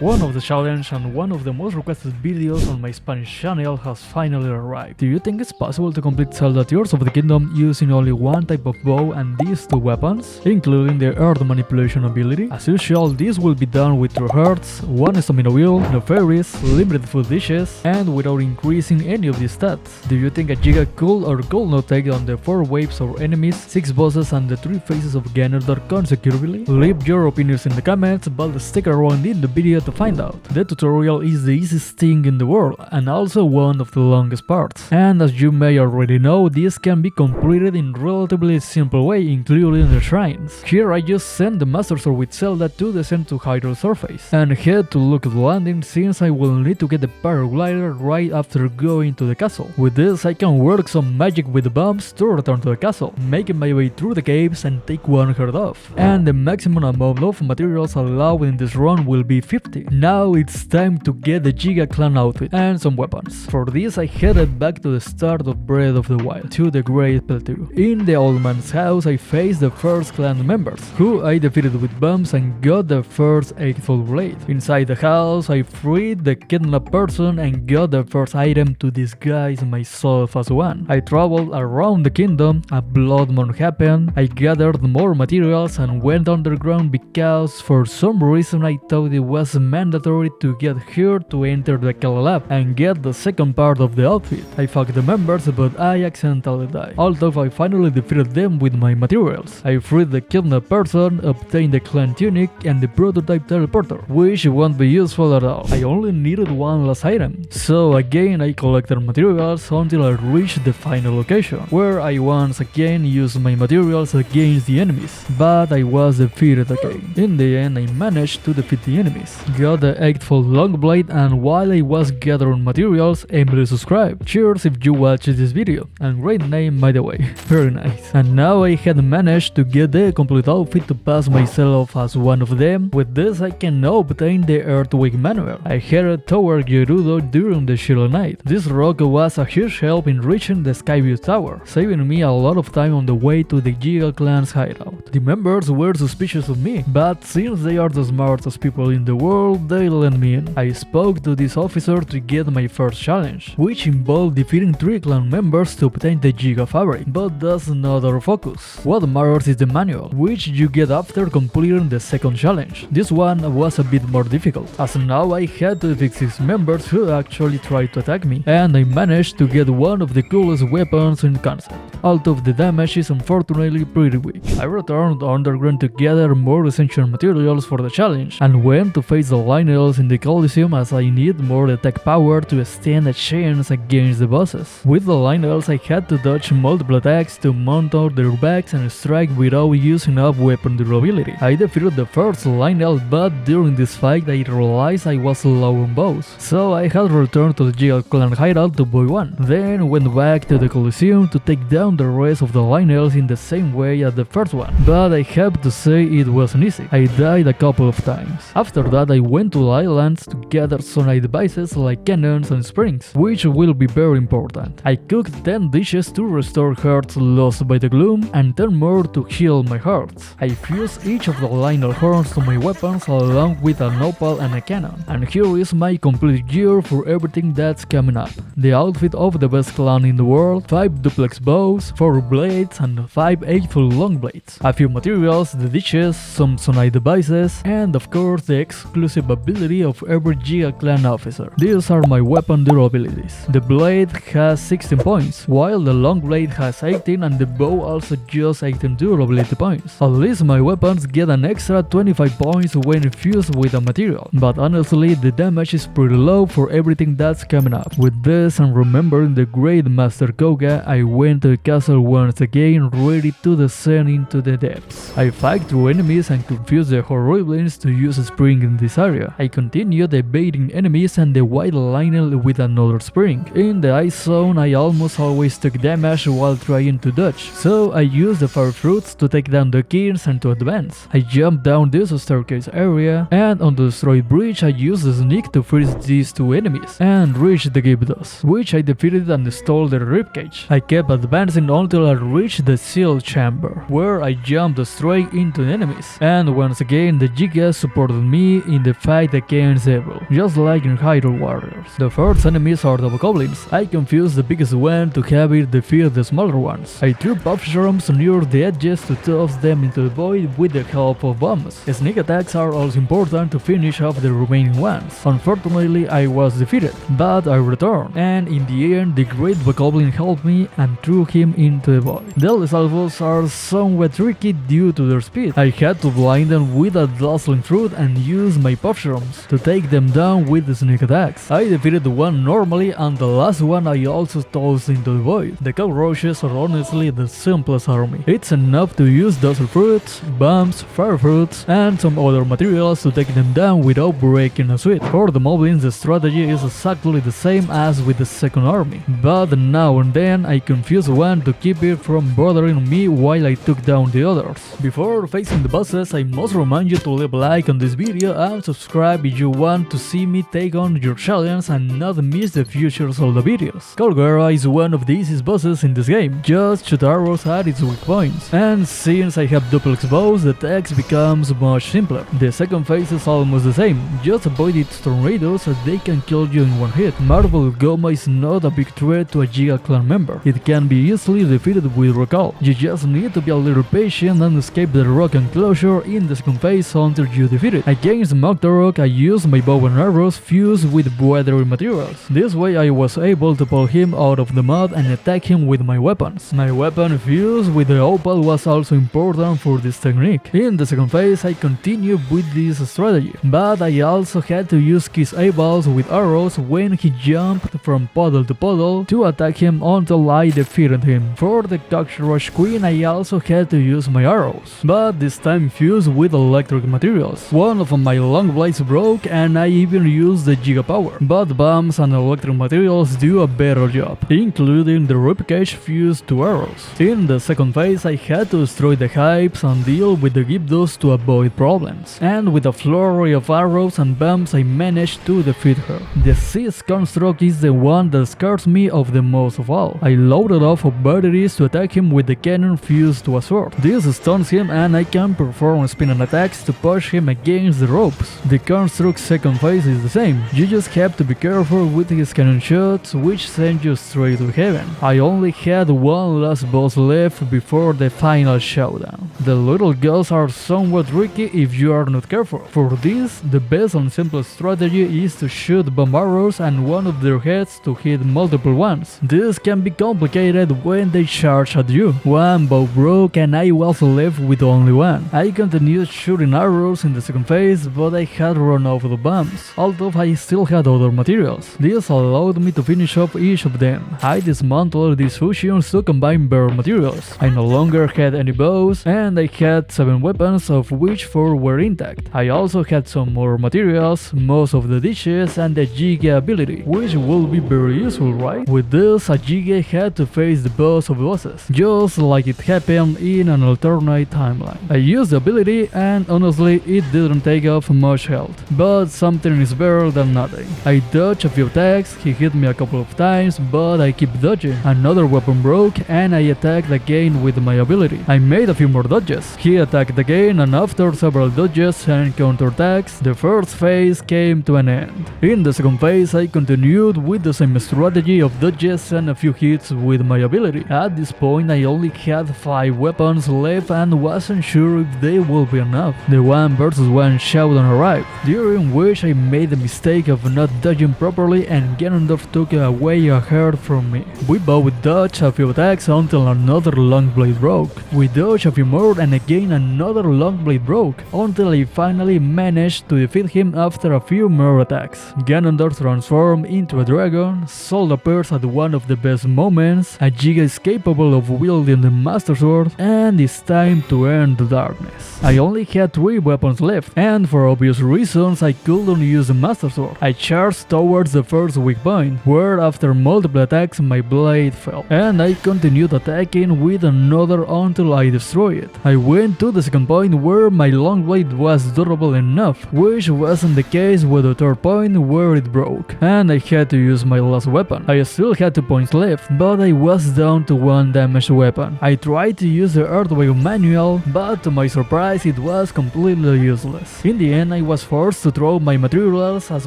One of the challenge and one of the most requested videos on my Spanish channel has finally arrived. Do you think it's possible to complete Zelda Tears of the Kingdom using only one type of bow and these two weapons, including the earth manipulation ability? As usual, this will be done with 2 hearts, 1 stamina wheel, no fairies, limited food dishes, and without increasing any of these stats. Do you think a Yiga could or could not take on the 4 waves of enemies, 6 bosses and the 3 phases of Ganondorf consecutively? Leave your opinions in the comments, but stick around in the video to find out. The tutorial is the easiest thing in the world and also one of the longest parts. And as you may already know, this can be completed in relatively simple way, including the shrines. Here I just send the Master Sword with Zelda to descend to Hyrule surface and head to look at the landing, since I will need to get the paraglider right after going to the castle. With this I can work some magic with the bombs to return to the castle, making my way through the caves and take 1 heart off. And the maximum amount of materials allowed in this run will be 50. Now it's time to get the Yiga clan outfit and some weapons. For this I headed back to the start of Breath of the Wild, to the Great Plateau. In the old man's house I faced the first clan members, who I defeated with bombs and got the first 8-fold blade. Inside the house I freed the kidnapped person and got the first item to disguise myself as one. I traveled around the kingdom, a blood moon happened, I gathered more materials and went underground because for some reason I thought it was mandatory to get here to enter the Kala lab and get the second part of the outfit. I fucked the members, but I accidentally died, although I finally defeated them with my materials. I freed the kidnapped person, obtained the clan tunic and the prototype teleporter, which won't be useful at all. I only needed 1 last item, so again I collected materials until I reached the final location, where I once again used my materials against the enemies, but I was defeated again. In the end I managed to defeat the enemies, got the 8-fold long blade, and while I was gathering materials, Emily subscribed. Cheers if you watched this video, and great name by the way, very nice. And now I had managed to get the complete outfit to pass myself as one of them. With this I can now obtain the earthwake manual. I headed toward Gerudo during the Shiloh night. This rock was a huge help in reaching the Skyview Tower, saving me a lot of time on the way to the Yiga clan's hideout. The members were suspicious of me, but since they are the smartest people in the world, they let me in. I spoke to this officer to get my first challenge, which involved defeating 3 clan members to obtain the Yiga fabric, but that's not our focus. What matters is the manual, which you get after completing the second challenge. This one was a bit more difficult, as now I had to defeat 6 members who actually tried to attack me, and I managed to get one of the coolest weapons in concept, although the damage is unfortunately pretty weak. I returned underground to gather more essential materials for the challenge, and went to face the Lionels in the Coliseum, as I need more attack power to stand a chance against the bosses. With the Lionels I had to dodge multiple attacks to mount on their backs and strike without using up weapon durability. I defeated the first Lionel, but during this fight I realized I was low on bows, so I had returned to the Yiga clan hideout to buy one, then went back to the Coliseum to take down the rest of the Lionels in the same way as the first one, but I have to say it wasn't easy. I died a couple of times. After that I went to the islands to gather sonai devices like cannons and springs, which will be very important. I cooked 10 dishes to restore hearts lost by the gloom and 10 more to heal my hearts. I fused each of the Lionel horns to my weapons along with an opal and a cannon, and here is my complete gear for everything that's coming up. The outfit of the best clan in the world, 5 duplex bows, 4 blades and 5 8-fold long blades, a few materials, the dishes, some sonai devices, and of course the exclusive ability of every Yiga clan officer. These are my weapon durabilities. The blade has 16 points, while the long blade has 18 and the bow also just 18 durability points. At least my weapons get an extra 25 points when fused with a material, but honestly the damage is pretty low for everything that's coming up. With this and remembering the great Master Koga, I went to the castle once again, ready to descend into the depths. I fight through enemies and confused the Horriblins to use a spring in this area. I continued evading enemies and the white Lionel with another spring. In the ice zone I almost always took damage while trying to dodge, so I used the fire fruits to take down the kings and to advance. I jumped down this staircase area, and on the destroyed bridge I used the sneak to freeze these 2 enemies and reach the Gibdos, which I defeated and stole their ribcage. I kept advancing until I reached the sealed chamber, where I jumped straight into the enemies, and once again the Yiga supported me in the fight against evil, just like in Hyrule Warriors. The first enemies are the goblins. I confused the biggest one to have it defeat the smaller ones. I threw puff shrooms near the edges to toss them into the void with the help of bombs. Sneak attacks are also important to finish off the remaining ones. Unfortunately, I was defeated, but I returned, and in the end, the Great Goblin helped me and threw him into the void. The salvos are somewhat tricky due to their speed. I had to blind them with a dazzling fruit and use my puff shrooms to take them down with the sneak attacks. I defeated one normally, and the last one I also tossed into the void. The cockroaches are honestly the simplest army. It's enough to use dazzle fruits, bombs, fire fruits, and some other materials to take them down without breaking a sweat. For the moblins, the strategy is exactly the same as with the second army, but now and then I confuse one to keep it from bothering me while I took down the others. Before facing the bosses, I must remind you to leave a like on this video and subscribe if you want to see me take on your challenge and not miss the future Zelda videos. Colguera is one of the easiest bosses in this game, just shoot arrows at its weak points, and since I have duplex bows, the text becomes much simpler. The second phase is almost the same, just avoid its tornadoes as they can kill you in one hit. Marble Goma is not a big threat to a Yiga clan member. It can be easily defeated with recall. You just need to be a little patient and escape the rock enclosure in the second phase until you defeat it. Against Magdarok, I used my bow and arrows fused with weathery materials. This way I was able to pull him out of the mud and attack him with my weapons. My weapon fused with the opal was also important for this technique. In the second phase, I continued with this strategy, but I also had to use Kiss eyeballs with arrows when he jumped from puddle to puddle to attack him until I defeated him. For the Cockroach Queen, I also had to use my arrows, but this time fused with electric materials. One of my long blades broke and I even used the Yiga power, but bombs and electric materials do a better job, including the ribcage fused to arrows. In the second phase, I had to destroy the hypes and deal with the Gyptos to avoid problems, and with a flurry of arrows and bombs I managed to defeat her. The Seas construct is the one that scares me of the most of all. I loaded off of batteries to attack him with the cannon fused to a sword. This stuns him and I can perform spinning attacks to push him against the ropes. The construct's second phase is the same. You just have to be careful with his cannon shots, which send you straight to heaven. I only had one last boss left before the final showdown. The little girls are somewhat tricky if you are not careful. For this, the best and simplest strategy is to shoot bomb arrows and one of their heads to hit multiple ones. This can be complicated when they charge at you. One bow broke and I was left with only one. I continued shooting arrows in the second phase, but I had run out of the bombs, although I still had other materials. This allowed me to finish off each of them. I dismantled these fusions to combine better materials. I no longer had any bows, and I had 7 weapons, of which 4 were intact. I also had some more materials, most of the dishes, and the Yiga ability, which will be very useful, right? With this, a Yiga had to face the boss of bosses, just like it happened in an alternate timeline. I used the ability, and honestly, it didn't take off much health, but something is better than nothing. I dodged a few attacks, he hit me a couple of times, but I keep dodging. Another weapon broke, and I attacked again with my ability. I made a few more dodges. He attacked again, and after several dodges and counterattacks, the first phase came to an end. In the second phase, I continued with the same strategy of dodges and a few hits with my ability. At this point, I only had 5 weapons left and wasn't sure if they would be enough. The 1 versus 1 showdown arrived, during which I made the mistake of not dodging properly and Ganondorf took away a heart from me. We both dodged a few attacks until another long blade broke. We dodged a few more and again another long blade broke, until I finally managed to defeat him after a few more attacks. Ganondorf transformed into a dragon, Soul appears at one of the best moments, a Yiga is capable of wielding the Master Sword, and it's time to end the darkness. I only had 3 weapons left, and for obvious reasons I couldn't use the Master Sword. I charged towards the first weak point, where after multiple attacks my blade fell, and I continued attacking with another until I destroyed it. I went to the second point where my long blade was durable enough, which wasn't the case with the third point where it broke, and I had to use my last weapon. I still had 2 points left, but I was down to 1 damaged weapon. I tried to use the earthwake manual, but to my surprise it was completely useless. In the end, I was forced to throw my materials as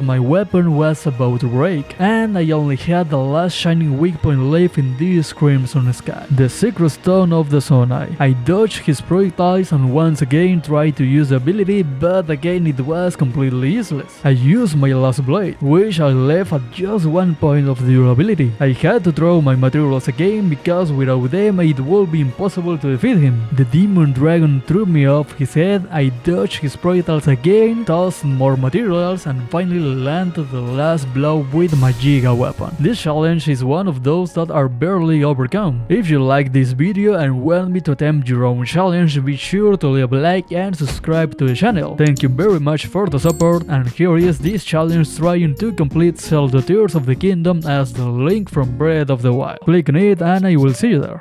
my weapon was about to break, and I only had the last shining weak point left in this crimson sky, the secret stone of the Sonai. I dodged his projectiles and once again tried to use the ability, but again it was completely useless. I used my last blade, which I left at just 1 point of durability. I had to throw my materials again because without them it would be impossible to defeat him. The demon dragon threw me off his head, I dodged his projectiles again, tossed more materials, and finally landed the last blow with my Yiga weapon. This challenge is one of those that are barely overcome. If you like this video and want me to attempt your own challenge, be sure to leave a like and subscribe to the channel. Thank you very much for the support, and here is this challenge trying to complete Zelda Tears of the Kingdom as the Link from Breath of the Wild. Click on it and I will see you there.